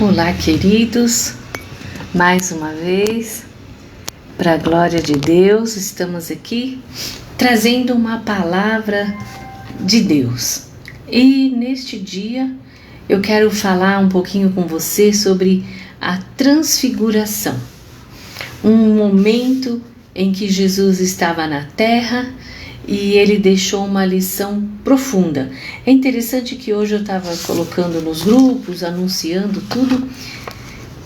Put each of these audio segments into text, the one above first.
Olá, queridos, mais uma vez, para a glória de Deus, estamos aqui trazendo uma palavra de Deus. E neste dia eu quero falar um pouquinho com você sobre a transfiguração, um momento em que Jesus estava na terra e ele deixou uma lição profunda. É interessante que hoje eu estava colocando nos grupos, anunciando tudo,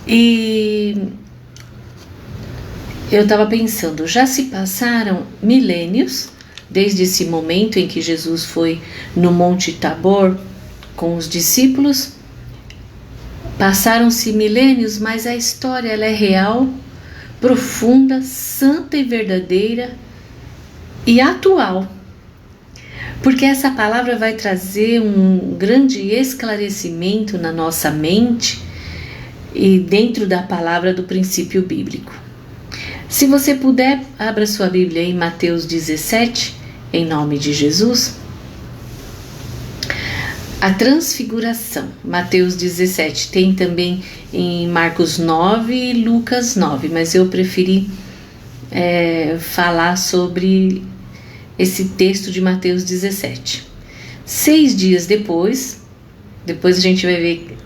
e eu estava pensando, já se passaram milênios desde esse momento em que Jesus foi no Monte Tabor com os discípulos. Passaram-se milênios, mas a história ela é real, profunda, santa e verdadeira e atual, porque essa palavra vai trazer um grande esclarecimento na nossa mente e dentro da palavra do princípio bíblico. Se você puder, abra sua Bíblia em Mateus 17, em nome de Jesus. A transfiguração, Mateus 17, tem também em Marcos 9 e Lucas 9, mas eu preferi falar sobre esse texto de Mateus 17. 6 dias depois a gente vai ver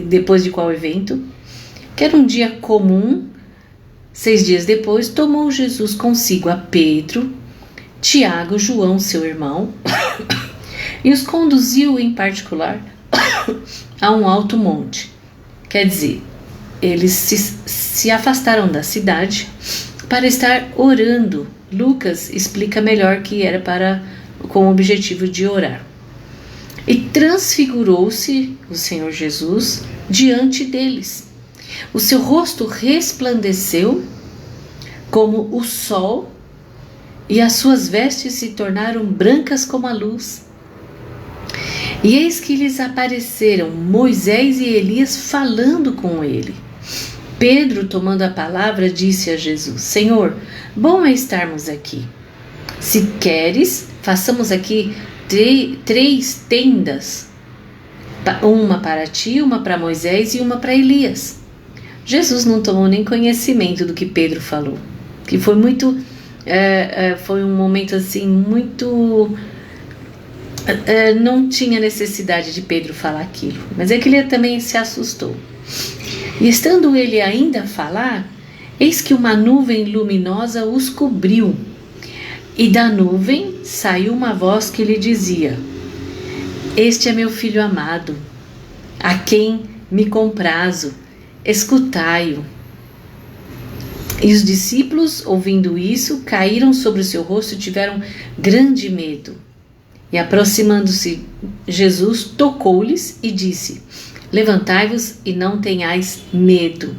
depois de qual evento, que era um dia comum. 6 dias depois, tomou Jesus consigo a Pedro, Tiago, João, seu irmão, e os conduziu em particular a um alto monte. Quer dizer, eles se afastaram da cidade para estar orando. Lucas explica melhor que era com o objetivo de orar. E transfigurou-se o Senhor Jesus diante deles. O seu rosto resplandeceu como o sol e as suas vestes se tornaram brancas como a luz. E eis que lhes apareceram Moisés e Elias falando com ele. Pedro, tomando a palavra, disse a Jesus: Senhor, bom é estarmos aqui. Se queres, façamos aqui 3 tendas, uma para ti, uma para Moisés e uma para Elias. Jesus não tomou nem conhecimento do que Pedro falou, que foi foi um momento assim muito... não tinha necessidade de Pedro falar aquilo, mas é que ele também se assustou. E estando ele ainda a falar, eis que uma nuvem luminosa os cobriu, e da nuvem saiu uma voz que lhe dizia: Este é meu filho amado, a quem me comprazo, escutai-o. E os discípulos, ouvindo isso, caíram sobre o seu rosto e tiveram grande medo. E aproximando-se, Jesus tocou-lhes e disse: Levantai-vos e não tenhais medo.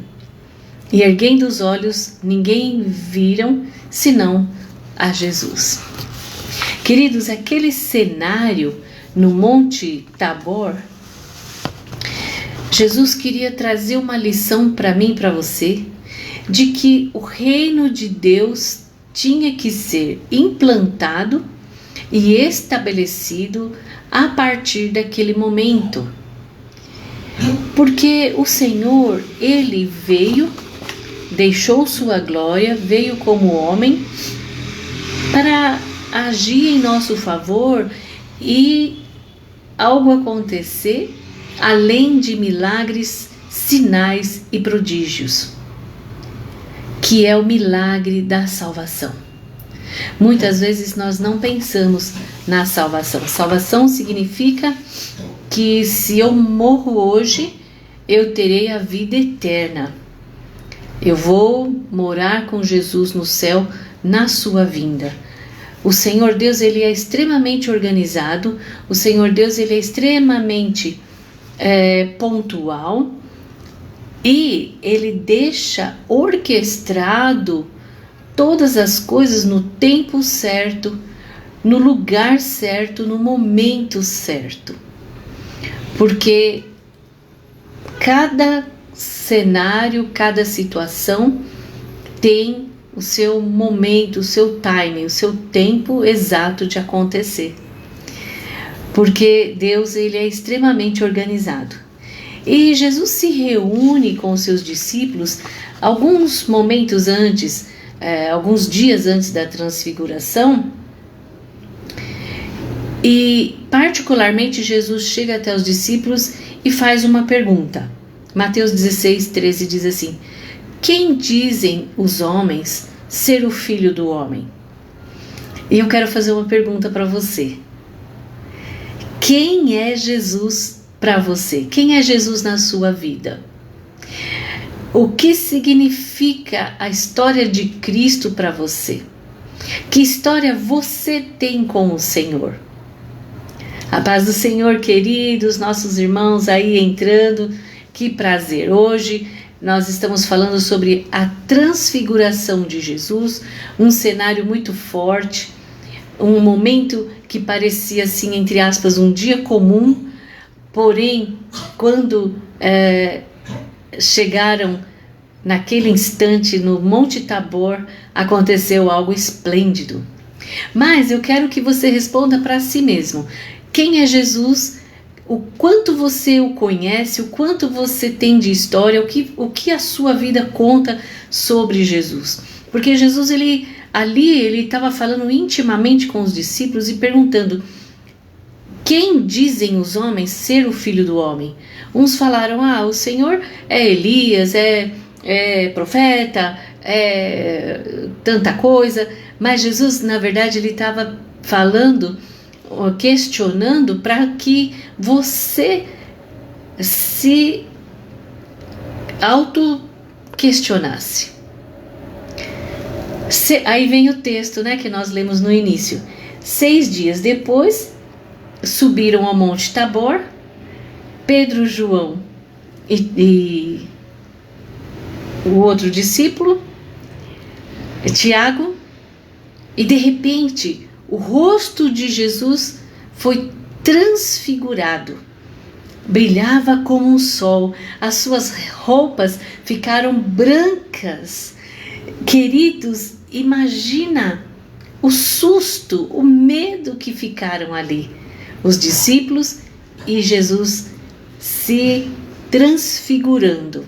E erguendo os olhos, ninguém viram senão a Jesus. Queridos, aquele cenário no Monte Tabor, Jesus queria trazer uma lição para mim e para você, de que o reino de Deus tinha que ser implantado e estabelecido a partir daquele momento. Porque o Senhor, ele veio, deixou sua glória, veio como homem para agir em nosso favor e algo acontecer além de milagres, sinais e prodígios, que é o milagre da salvação. Muitas vezes nós não pensamos na salvação. Salvação significa que se eu morro hoje, eu terei a vida eterna. Eu vou morar com Jesus no céu na sua vinda. O Senhor Deus, ele é extremamente organizado. O Senhor Deus, ele é extremamente pontual, e ele deixa orquestrado todas as coisas no tempo certo, no lugar certo, no momento certo. Porque cada cenário, cada situação tem o seu momento, o seu timing, o seu tempo exato de acontecer. Porque Deus, ele é extremamente organizado. E Jesus se reúne com os seus discípulos alguns momentos antes, alguns dias antes da transfiguração. E particularmente Jesus chega até os discípulos e faz uma pergunta. Mateus 16:13 diz assim: quem dizem os homens ser o Filho do Homem? E eu quero fazer uma pergunta para você. Quem é Jesus para você? Quem é Jesus na sua vida? O que significa a história de Cristo para você? Que história você tem com o Senhor? A paz do Senhor, queridos, nossos irmãos aí entrando, que prazer! Hoje nós estamos falando sobre a transfiguração de Jesus, um cenário muito forte, um momento que parecia assim, entre aspas, um dia comum, porém, quando chegaram naquele instante no Monte Tabor, aconteceu algo esplêndido. Mas eu quero que você responda para si mesmo. Quem é Jesus? O quanto você o conhece, o quanto você tem de história, o que a sua vida conta sobre Jesus. Porque Jesus, ele estava falando intimamente com os discípulos e perguntando: quem dizem os homens ser o Filho do Homem? Uns falaram: o Senhor é Elias, é profeta, é tanta coisa. Mas Jesus, na verdade, ele estava falando, questionando para que você se auto-questionasse. Aí vem o texto, que nós lemos no início. 6 dias depois, subiram ao Monte Tabor, Pedro, João e o outro discípulo, Tiago, e de repente o rosto de Jesus foi transfigurado. Brilhava como um sol, as suas roupas ficaram brancas. Queridos, imagina o susto, o medo que ficaram ali. Os discípulos e Jesus se transfigurando.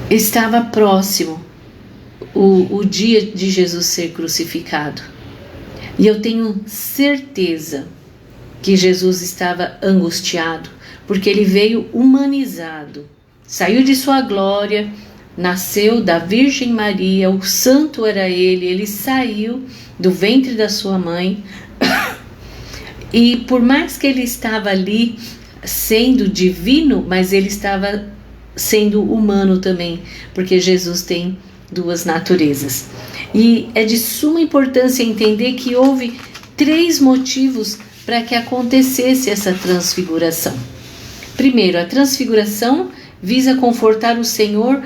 Estava próximo o dia de Jesus ser crucificado. E eu tenho certeza que Jesus estava angustiado, porque ele veio humanizado. Saiu de sua glória, nasceu da Virgem Maria, o santo era ele saiu do ventre da sua mãe. E por mais que ele estava ali sendo divino, mas ele estava sendo humano também, porque Jesus tem 2 naturezas. E é de suma importância entender que houve 3 motivos para que acontecesse essa transfiguração. Primeiro, a transfiguração visa confortar o Senhor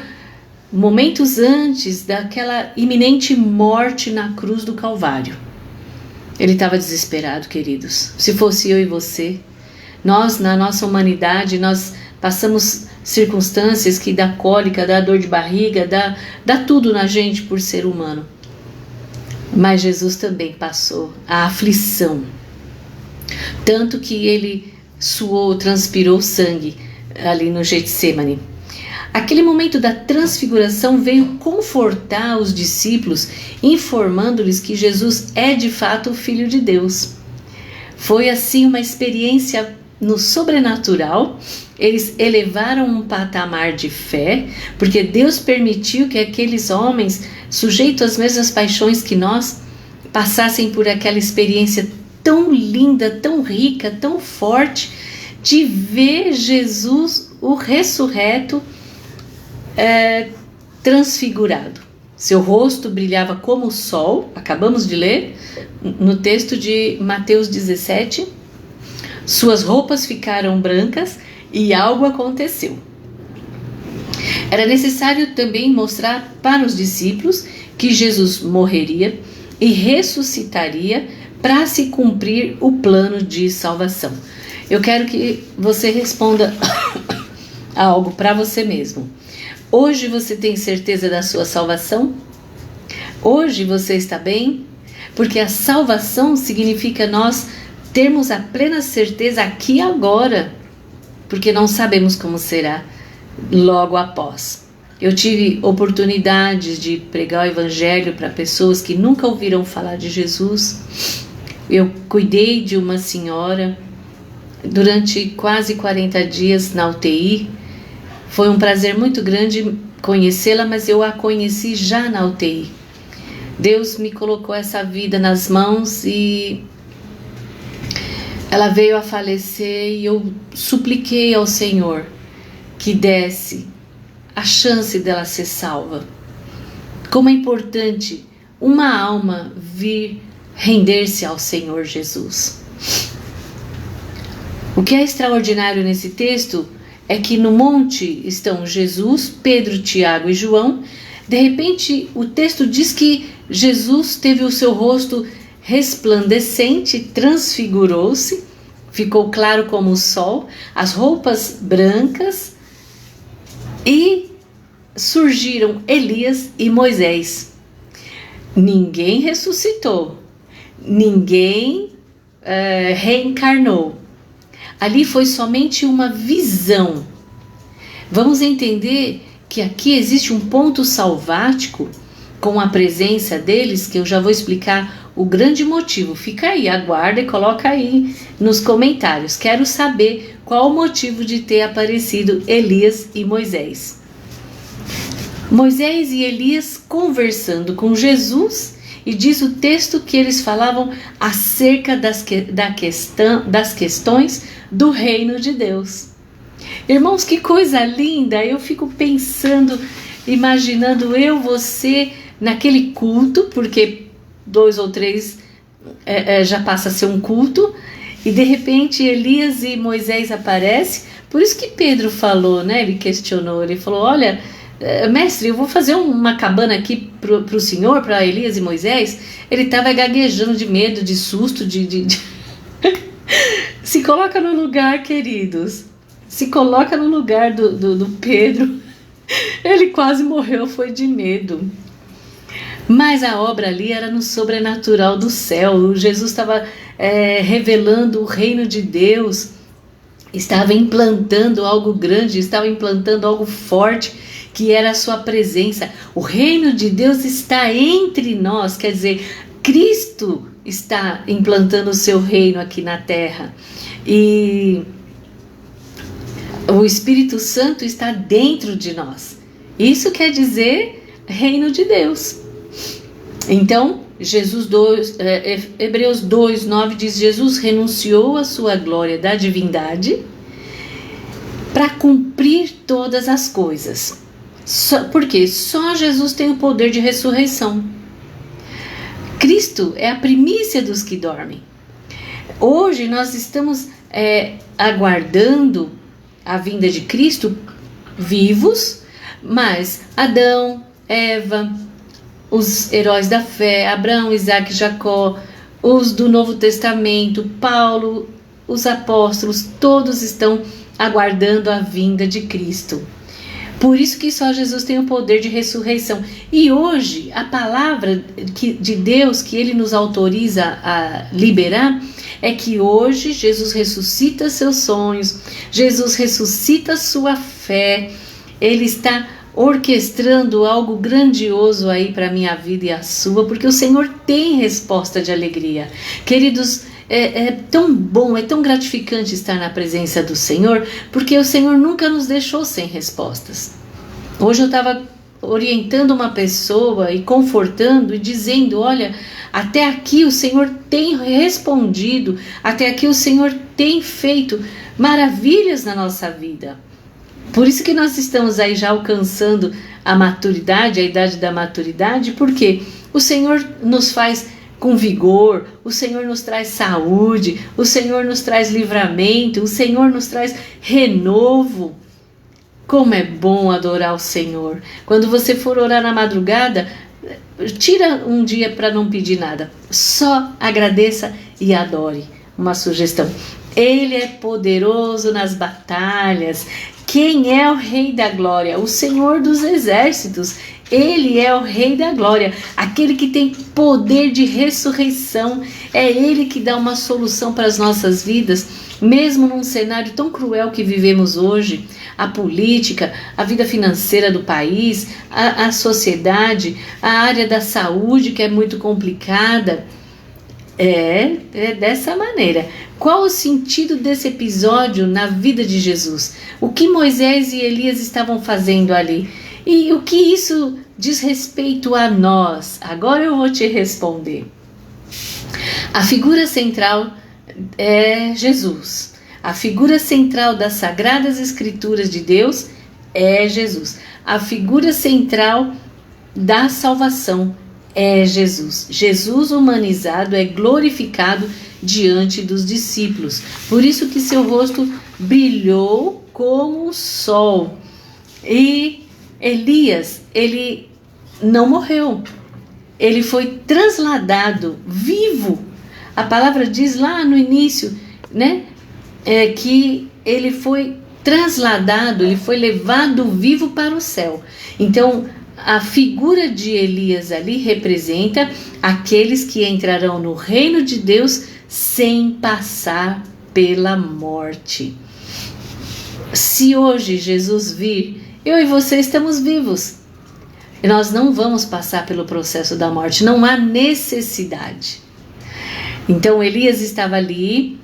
momentos antes daquela iminente morte na cruz do Calvário. Ele estava desesperado, queridos. Se fosse eu e você, nós, na nossa humanidade, nós passamos circunstâncias que dá cólica, dá dor de barriga, dá tudo na gente por ser humano. Mas Jesus também passou a aflição. Tanto que ele suou, transpirou sangue ali no Getsemane. Aquele momento da transfiguração veio confortar os discípulos, informando-lhes que Jesus é de fato o Filho de Deus. Foi assim uma experiência no sobrenatural. Eles elevaram um patamar de fé, porque Deus permitiu que aqueles homens, sujeitos às mesmas paixões que nós, passassem por aquela experiência tão linda, tão rica, tão forte, de ver Jesus, o ressurreto, transfigurado. Seu rosto brilhava como o sol, acabamos de ler no texto de Mateus 17. Suas roupas ficaram brancas e algo aconteceu. Era necessário também mostrar para os discípulos que Jesus morreria e ressuscitaria para se cumprir o plano de salvação. Eu quero que você responda algo para você mesmo. Hoje você tem certeza da sua salvação? Hoje você está bem? Porque a salvação significa nós termos a plena certeza aqui e agora. porque não sabemos como será logo após. Eu tive oportunidades de pregar o evangelho para pessoas que nunca ouviram falar de Jesus. Eu cuidei de uma senhora durante quase 40 dias na UTI. Foi um prazer muito grande conhecê-la, mas eu a conheci já na UTI. Deus me colocou essa vida nas mãos e ela veio a falecer, e eu supliquei ao Senhor que desse a chance dela ser salva. Como é importante uma alma vir render-se ao Senhor Jesus. O que é extraordinário nesse texto é que no monte estão Jesus, Pedro, Tiago e João. De repente, o texto diz que Jesus teve o seu rosto resplandecente, transfigurou-se, ficou claro como o sol, as roupas brancas, e surgiram Elias e Moisés. Ninguém ressuscitou, ninguém reencarnou. Ali foi somente uma visão. Vamos entender que aqui existe um ponto salvático com a presença deles, que eu já vou explicar o grande motivo. Fica aí, aguarda e coloca aí nos comentários. Quero saber qual o motivo de ter aparecido Elias e Moisés. Moisés e Elias conversando com Jesus, e diz o texto que eles falavam acerca das questões do reino de Deus. Irmãos, que coisa linda! Eu fico pensando, imaginando você naquele culto, porque 2 ou 3 já passa a ser um culto, e de repente Elias e Moisés aparecem. Por isso que Pedro falou, né? Ele questionou, ele falou: olha, mestre, eu vou fazer uma cabana aqui para o senhor, para Elias e Moisés. Ele estava gaguejando de medo, de susto, Se coloca no lugar, queridos. Se coloca no lugar do Pedro. Ele quase morreu, foi de medo. Mas a obra ali era no sobrenatural do céu. Jesus estava revelando o reino de Deus, estava implantando algo grande, estava implantando algo forte, que era a sua presença. O reino de Deus está entre nós, quer dizer, Cristo está implantando o seu reino aqui na terra. E o Espírito Santo está dentro de nós. Isso quer dizer reino de Deus. Então, Hebreus 2:9 diz: Jesus renunciou à sua glória da divindade para cumprir todas as coisas. Porque só Jesus tem o poder de ressurreição. Cristo é a primícia dos que dormem. Hoje nós estamos aguardando a vinda de Cristo vivos, mas Adão, Eva, os heróis da fé, Abraão, Isaac, Jacó, os do Novo Testamento, Paulo, os apóstolos, todos estão aguardando a vinda de Cristo. Por isso que só Jesus tem o poder de ressurreição. E hoje, a palavra de Deus que Ele nos autoriza a liberar é que hoje Jesus ressuscita seus sonhos, Jesus ressuscita sua fé. Ele está orquestrando algo grandioso aí para a minha vida e a sua, porque o Senhor tem resposta de alegria. Queridos, é tão bom, é tão gratificante estar na presença do Senhor, porque o Senhor nunca nos deixou sem respostas. Hoje eu estava orientando uma pessoa e confortando e dizendo: olha, até aqui o Senhor tem respondido, até aqui o Senhor tem feito maravilhas na nossa vida. Por isso que nós estamos aí já alcançando a maturidade, a idade da maturidade, porque o Senhor nos faz com vigor, o Senhor nos traz saúde, o Senhor nos traz livramento, o Senhor nos traz renovo. Como é bom adorar o Senhor. Quando você for orar na madrugada, tira um dia para não pedir nada, só agradeça e adore. Uma sugestão: Ele é poderoso nas batalhas. Quem é o Rei da Glória? O Senhor dos Exércitos. Ele é o Rei da Glória, aquele que tem poder de ressurreição. É Ele que dá uma solução para as nossas vidas. Mesmo num cenário tão cruel que vivemos hoje, a política, a vida financeira do país, a sociedade, a área da saúde que é muito complicada, é dessa maneira. Qual o sentido desse episódio na vida de Jesus? O que Moisés e Elias estavam fazendo ali? E o que isso diz respeito a nós? Agora eu vou te responder. A figura central é Jesus. A figura central das Sagradas Escrituras de Deus é Jesus. A figura central da salvação é Jesus. Jesus humanizado é glorificado diante dos discípulos. Por isso que seu rosto brilhou como o sol. E Elias, ele não morreu. Ele foi trasladado vivo. A palavra diz lá no início, né, que ele foi trasladado, ele foi levado vivo para o céu. Então, a figura de Elias ali representa aqueles que entrarão no reino de Deus sem passar pela morte. Se hoje Jesus vir, eu e você estamos vivos. E nós não vamos passar pelo processo da morte, não há necessidade. Então Elias estava ali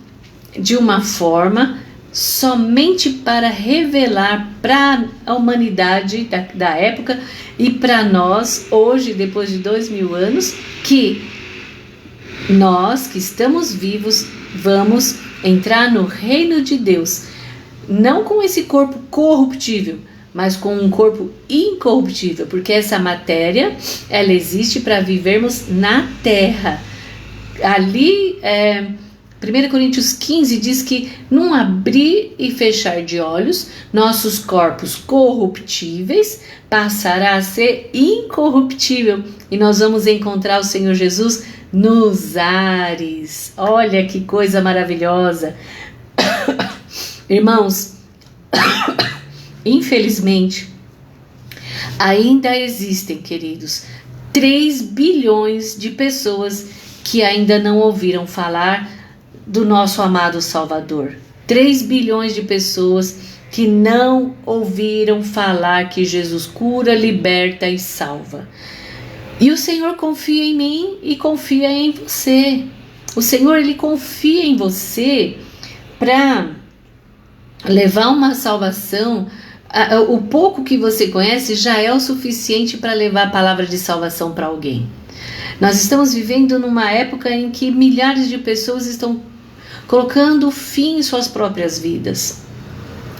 de uma forma somente para revelar para a humanidade da época e para nós hoje, depois de 2000 anos, que nós que estamos vivos vamos entrar no reino de Deus, não com esse corpo corruptível, mas com um corpo incorruptível, porque essa matéria ela existe para vivermos na terra. Ali 1 Coríntios 15 diz que num abrir e fechar de olhos, nossos corpos corruptíveis passará a ser incorruptível e nós vamos encontrar o Senhor Jesus nos ares. Olha que coisa maravilhosa. Irmãos, infelizmente, ainda existem, queridos, 3 bilhões de pessoas que ainda não ouviram falar do nosso amado Salvador. 3 bilhões de pessoas que não ouviram falar que Jesus cura, liberta e salva. E o Senhor confia em mim e confia em você. O Senhor, Ele confia em você para levar uma salvação. O pouco que você conhece já é o suficiente para levar a palavra de salvação para alguém. Nós estamos vivendo numa época em que milhares de pessoas estão colocando fim em suas próprias vidas.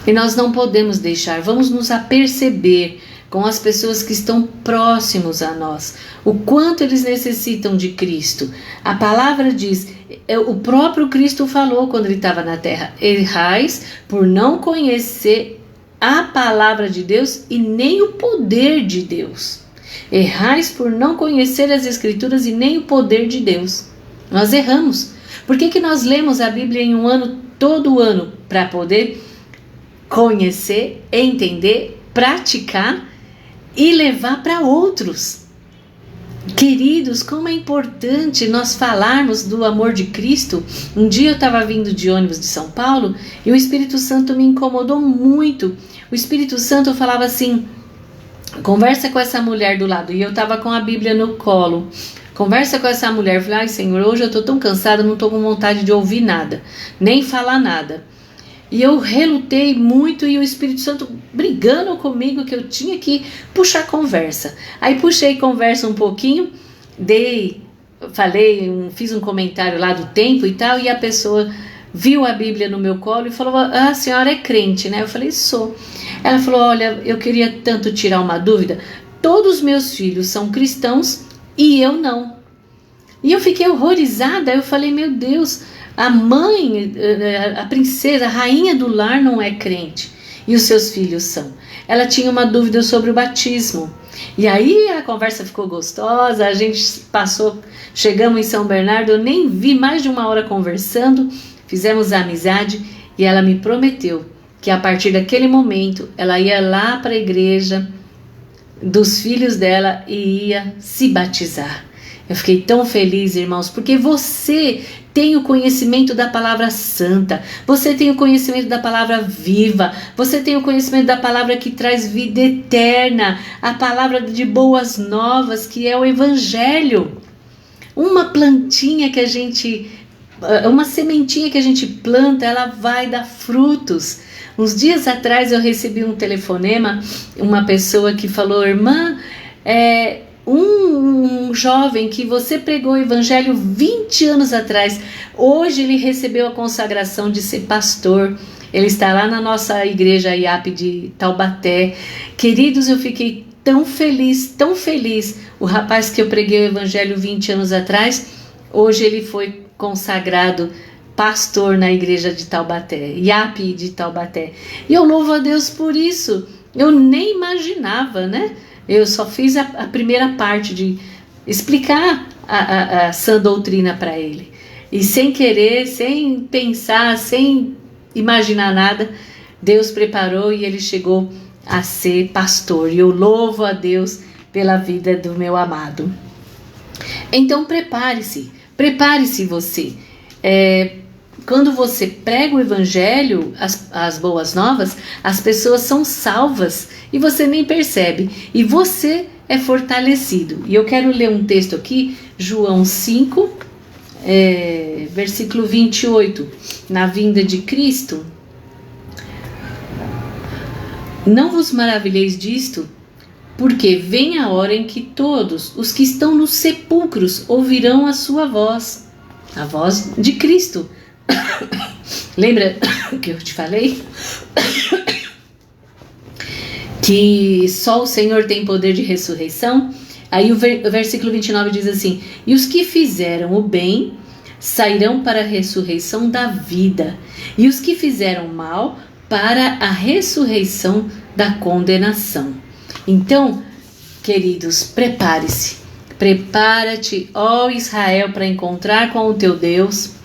E nós não podemos deixar, vamos nos aperceber com as pessoas que estão próximos a nós, o quanto eles necessitam de Cristo. A palavra diz, o próprio Cristo falou quando ele estava na terra: errais por não conhecer a palavra de Deus e nem o poder de Deus. Errais por não conhecer as Escrituras e nem o poder de Deus. Nós erramos. Por que nós lemos a Bíblia em um ano, todo ano? Para poder conhecer, entender, praticar e levar para outros. Queridos, como é importante nós falarmos do amor de Cristo. Um dia eu estava vindo de ônibus de São Paulo e o Espírito Santo me incomodou muito. O Espírito Santo falava assim: conversa com essa mulher do lado. E eu estava com a Bíblia no colo. Conversa com essa mulher. Eu falei: ai, Senhor, hoje eu estou tão cansada, não estou com vontade de ouvir nada, nem falar nada. E eu relutei muito e o Espírito Santo brigando comigo que eu tinha que puxar conversa. Aí puxei conversa um pouquinho, fiz um comentário lá do tempo e tal, e a pessoa viu a Bíblia no meu colo e falou: a senhora é crente, né? Eu falei: sou. Ela falou: olha, eu queria tanto tirar uma dúvida. Todos os meus filhos são cristãos e eu não. E eu fiquei horrorizada. Eu falei: meu Deus, a mãe, a princesa, a rainha do lar não é crente e os seus filhos são. Ela tinha uma dúvida sobre o batismo. E aí a conversa ficou gostosa, a gente chegamos em São Bernardo, eu nem vi, mais de 1 hora conversando, fizemos amizade e ela me prometeu que a partir daquele momento ela ia lá para a igreja dos filhos dela e ia se batizar. Eu fiquei tão feliz, irmãos, porque você tem o conhecimento da palavra santa, você tem o conhecimento da palavra viva, você tem o conhecimento da palavra que traz vida eterna, a palavra de boas novas, que é o Evangelho. Uma plantinha que a gente, uma sementinha que a gente planta, ela vai dar frutos. Uns dias atrás eu recebi um telefonema, uma pessoa que falou: irmã, um jovem que você pregou o evangelho 20 anos atrás, hoje ele recebeu a consagração de ser pastor, ele está lá na nossa igreja IAP de Taubaté. Queridos, eu fiquei tão feliz, o rapaz que eu preguei o evangelho 20 anos atrás, hoje ele foi consagrado pastor na igreja de Taubaté, IAP de Taubaté, e eu louvo a Deus por isso. Eu nem imaginava, né? Eu só fiz a primeira parte de explicar a sã doutrina para ele. E sem querer, sem pensar, sem imaginar nada, Deus preparou e ele chegou a ser pastor. E eu louvo a Deus pela vida do meu amado. Então prepare-se você. Quando você prega o evangelho, as boas novas, as pessoas são salvas e você nem percebe. E você é fortalecido. E eu quero ler um texto aqui, João 5, versículo 28. Na vinda de Cristo: não vos maravilheis disto, porque vem a hora em que todos os que estão nos sepulcros ouvirão a sua voz, a voz de Cristo. Lembra que eu te falei? Que só o Senhor tem poder de ressurreição? Aí o versículo 29 diz assim: e os que fizeram o bem sairão para a ressurreição da vida, e os que fizeram mal para a ressurreição da condenação. Então, queridos, prepara-te, ó Israel, para encontrar com o teu Deus.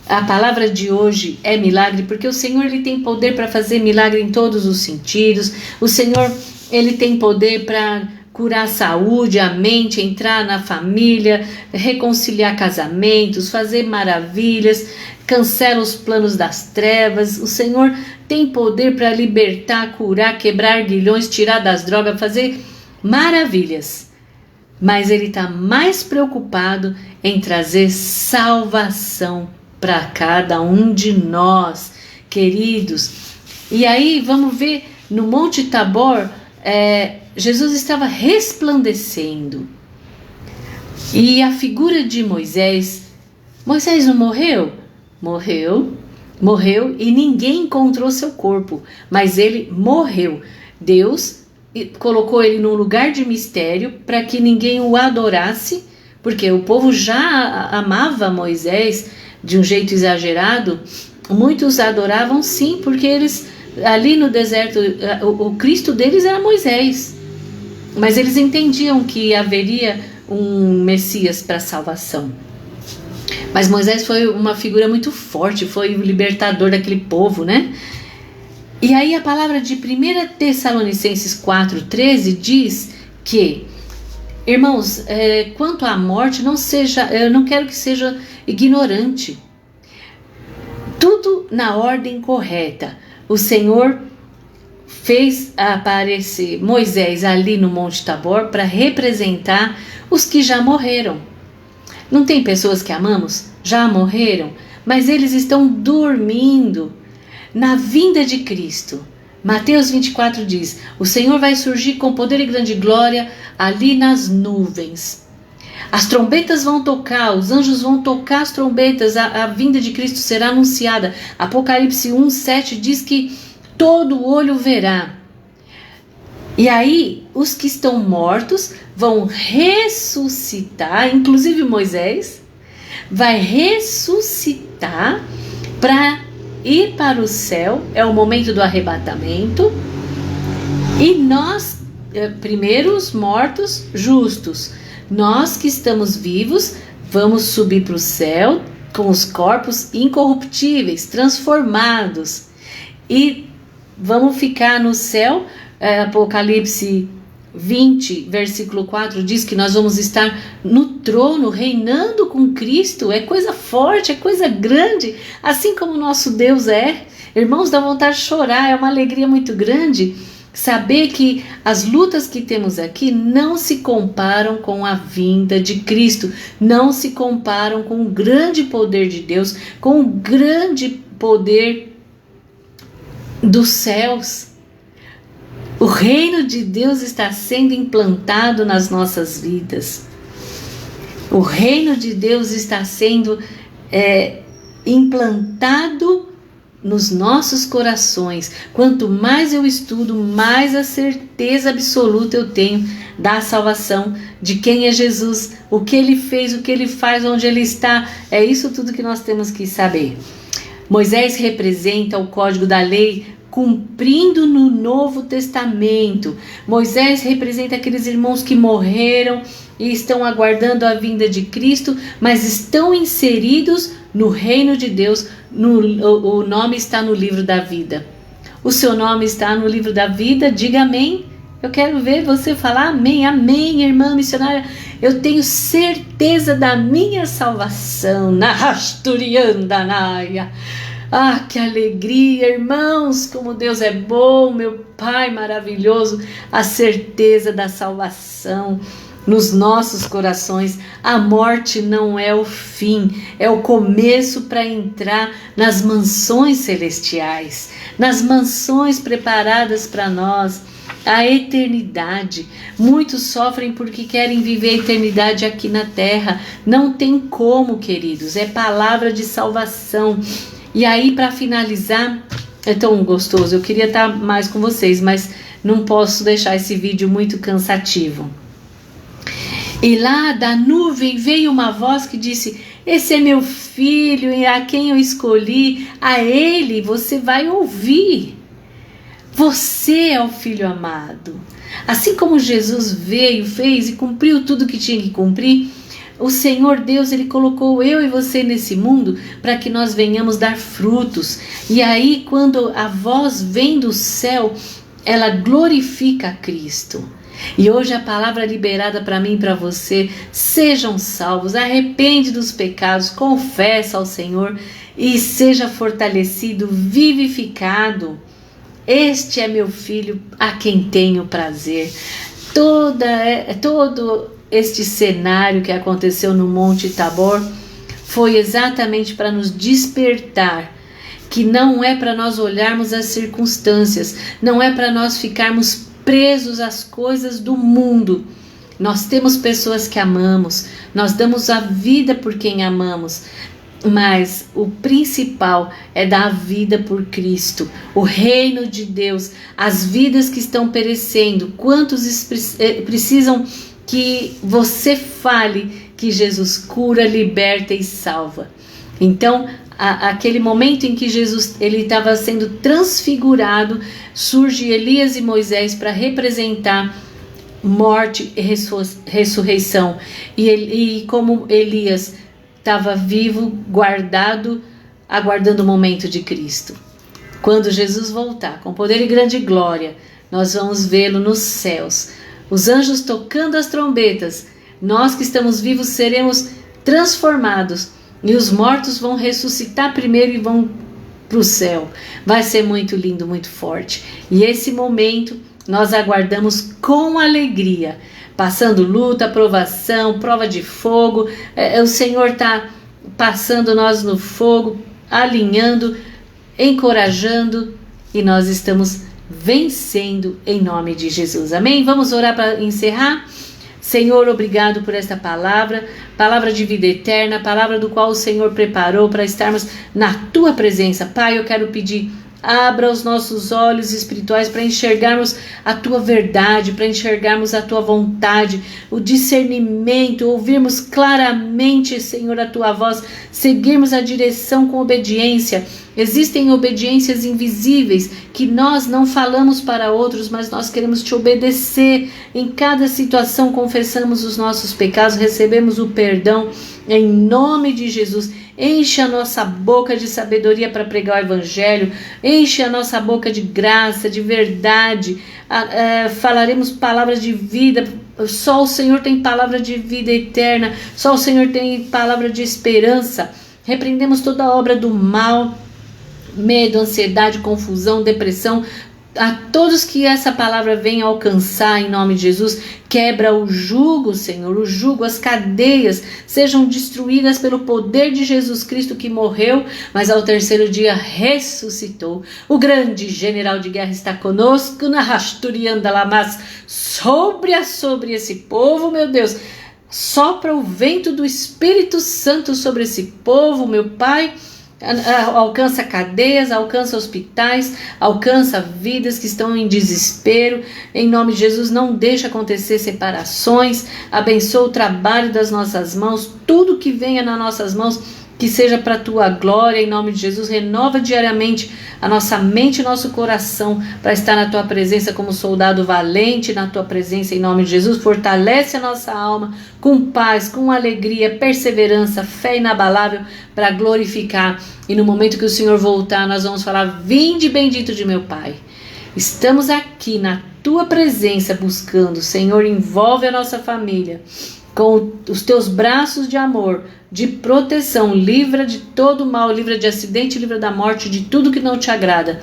A palavra de hoje é milagre, porque o Senhor ele tem poder para fazer milagre em todos os sentidos. O Senhor ele tem poder para curar a saúde, a mente, entrar na família, reconciliar casamentos, fazer maravilhas, cancela os planos das trevas. O Senhor tem poder para libertar, curar, quebrar grilhões, tirar das drogas, fazer maravilhas. Mas ele está mais preocupado em trazer salvação para cada um de nós, queridos. E aí vamos ver, no Monte Tabor, Jesus estava resplandecendo. E a figura de Moisés não morreu? Morreu e ninguém encontrou seu corpo, mas ele morreu. Deus colocou ele num lugar de mistério para que ninguém o adorasse, porque o povo já amava Moisés de um jeito exagerado. Muitos adoravam sim, porque eles ali no deserto, o Cristo deles era Moisés, mas eles entendiam que haveria um Messias para salvação. Mas Moisés foi uma figura muito forte, foi o libertador daquele povo, né? E aí a palavra de 1 Tessalonicenses 4,13 diz que, irmãos, quanto à morte, eu não quero que seja ignorante. Tudo na ordem correta. O Senhor fez aparecer Moisés ali no Monte Tabor para representar os que já morreram. Não tem pessoas que amamos? Já morreram, mas eles estão dormindo na vinda de Cristo. Mateus 24 diz: o Senhor vai surgir com poder e grande glória ali nas nuvens. As trombetas vão tocar, os anjos vão tocar as trombetas, a vinda de Cristo será anunciada. Apocalipse 1:7 diz que todo olho verá. E aí, os que estão mortos vão ressuscitar, inclusive Moisés vai ressuscitar para ir para o céu, é o momento do arrebatamento. E nós, primeiro os mortos justos, nós que estamos vivos, vamos subir para o céu com os corpos incorruptíveis, transformados. E vamos ficar no céu, Apocalipse 20, versículo 4, diz que nós vamos estar no trono, reinando com Cristo. É coisa forte, é coisa grande, assim como o nosso Deus é. Irmãos, dá vontade de chorar, é uma alegria muito grande saber que as lutas que temos aqui não se comparam com a vinda de Cristo, não se comparam com o grande poder de Deus, com o grande poder dos céus. O reino de Deus está sendo implantado nas nossas vidas. O reino de Deus está sendo implantado nos nossos corações. Quanto mais eu estudo, mais a certeza absoluta eu tenho da salvação, de quem é Jesus, o que ele fez, o que ele faz, onde ele está. É isso tudo que nós temos que saber. Moisés representa o código da lei cumprindo no Novo Testamento. Moisés representa aqueles irmãos que morreram e estão aguardando a vinda de Cristo, mas estão inseridos no reino de Deus. O nome está no livro da vida. O seu nome está no livro da vida. Diga amém. Eu quero ver você falar amém. Amém, irmã missionária. Eu tenho certeza da minha salvação. Nahasturiandanaia. Ah, que alegria, irmãos, como Deus é bom, meu Pai maravilhoso, a certeza da salvação nos nossos corações. A morte não é o fim, é o começo para entrar nas mansões celestiais, nas mansões preparadas para nós, a eternidade. Muitos sofrem porque querem viver a eternidade aqui na terra. Não tem como, queridos, é palavra de salvação. E aí, para finalizar, é tão gostoso, eu queria estar mais com vocês, mas não posso deixar esse vídeo muito cansativo. E lá da nuvem veio uma voz que disse: esse é meu filho, e a quem eu escolhi, a ele você vai ouvir. Você é o filho amado. Assim como Jesus veio, fez e cumpriu tudo que tinha que cumprir, o Senhor Deus, Ele colocou eu e você nesse mundo para que nós venhamos dar frutos. E aí, quando a voz vem do céu, ela glorifica a Cristo. E hoje a palavra liberada para mim e para você: sejam salvos, arrepende dos pecados, confessa ao Senhor e seja fortalecido, vivificado. Este é meu filho a quem tenho prazer. Todo este cenário que aconteceu no Monte Tabor foi exatamente para nos despertar que não é para nós olharmos as circunstâncias, não é para nós ficarmos presos às coisas do mundo. Nós temos pessoas que amamos, nós damos a vida por quem amamos, mas o principal é dar a vida por Cristo, o reino de Deus, as vidas que estão perecendo. Quantos precisam que você fale que Jesus cura, liberta e salva? Então, aquele momento em que Jesus estava sendo transfigurado, surge Elias e Moisés para representar morte e ressurreição. E como Elias estava vivo, guardado, aguardando o momento de Cristo. Quando Jesus voltar com poder e grande glória, nós vamos vê-lo nos céus, os anjos tocando as trombetas. Nós que estamos vivos seremos transformados e os mortos vão ressuscitar primeiro e vão para o céu. Vai ser muito lindo, muito forte. E esse momento nós aguardamos com alegria, passando luta, provação, prova de fogo. O Senhor está passando nós no fogo, alinhando, encorajando, e nós estamos vencendo em nome de Jesus. Amém? Vamos orar para encerrar? Senhor, obrigado por esta palavra, palavra de vida eterna, palavra do qual o Senhor preparou para estarmos na Tua presença. Pai, eu quero pedir: abra os nossos olhos espirituais para enxergarmos a Tua verdade, para enxergarmos a Tua vontade, o discernimento, ouvirmos claramente, Senhor, a Tua voz, seguirmos a direção com obediência. Existem obediências invisíveis que nós não falamos para outros, mas nós queremos Te obedecer. Em cada situação confessamos os nossos pecados, recebemos o perdão em nome de Jesus. Enche a nossa boca de sabedoria para pregar o evangelho, enche a nossa boca de graça, de verdade, falaremos palavras de vida. Só o Senhor tem palavra de vida eterna, só o Senhor tem palavra de esperança. Repreendemos toda obra do mal, medo, ansiedade, confusão, depressão, a todos que essa palavra venha alcançar em nome de Jesus. Quebra o jugo, Senhor, o jugo, as cadeias sejam destruídas pelo poder de Jesus Cristo, que morreu, mas ao terceiro dia ressuscitou. O grande general de guerra está conosco, na Rasturianda Lamas, sobre esse povo, meu Deus. Sopra o vento do Espírito Santo sobre esse povo, meu Pai. Alcança cadeias, alcança hospitais, alcança vidas que estão em desespero. Em nome de Jesus, não deixa acontecer separações. Abençoa o trabalho das nossas mãos, tudo que venha nas nossas mãos, que seja para a tua glória. Em nome de Jesus, renova diariamente a nossa mente e nosso coração para estar na tua presença como soldado valente na tua presença. Em nome de Jesus, fortalece a nossa alma com paz, com alegria, perseverança, fé inabalável para glorificar. E no momento que o Senhor voltar, nós vamos falar: vinde bendito de meu Pai. Estamos aqui na tua presença buscando. Senhor, envolve a nossa família com os teus braços de amor, de proteção. Livra de todo mal, livra de acidente, livra da morte, de tudo que não te agrada,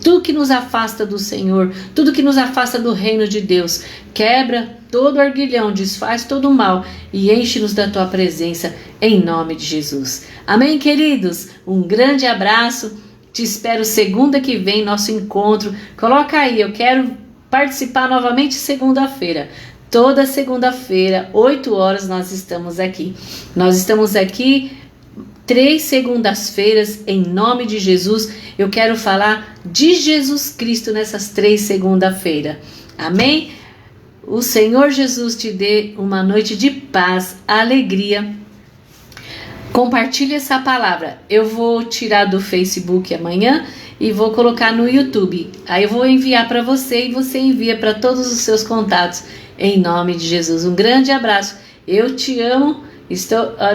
tudo que nos afasta do Senhor, tudo que nos afasta do reino de Deus. Quebra todo arguilhão, desfaz todo o mal e enche-nos da tua presença em nome de Jesus. Amém, queridos? Um grande abraço. Te espero segunda que vem, nosso encontro. Coloca aí, eu quero participar novamente segunda-feira. Toda segunda-feira, 8 horas, nós estamos aqui. Nós estamos aqui 3 segundas-feiras, em nome de Jesus. Eu quero falar de Jesus Cristo nessas 3 segunda-feiras. Amém? O Senhor Jesus te dê uma noite de paz, alegria. Compartilhe essa palavra. Eu vou tirar do Facebook amanhã e vou colocar no YouTube. Aí eu vou enviar para você e você envia para todos os seus contatos. Em nome de Jesus, um grande abraço. Eu te amo.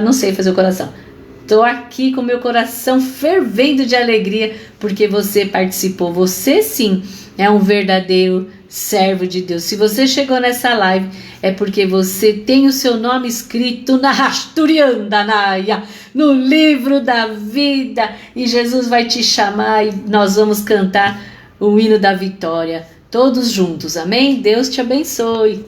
Não sei fazer o coração. Estou aqui com meu coração fervendo de alegria porque você participou. Você sim é um verdadeiro servo de Deus. Se você chegou nessa live, é porque você tem o seu nome escrito na Rasturiandanaia, no livro da vida, e Jesus vai te chamar e nós vamos cantar o hino da vitória todos juntos. Amém? Deus te abençoe.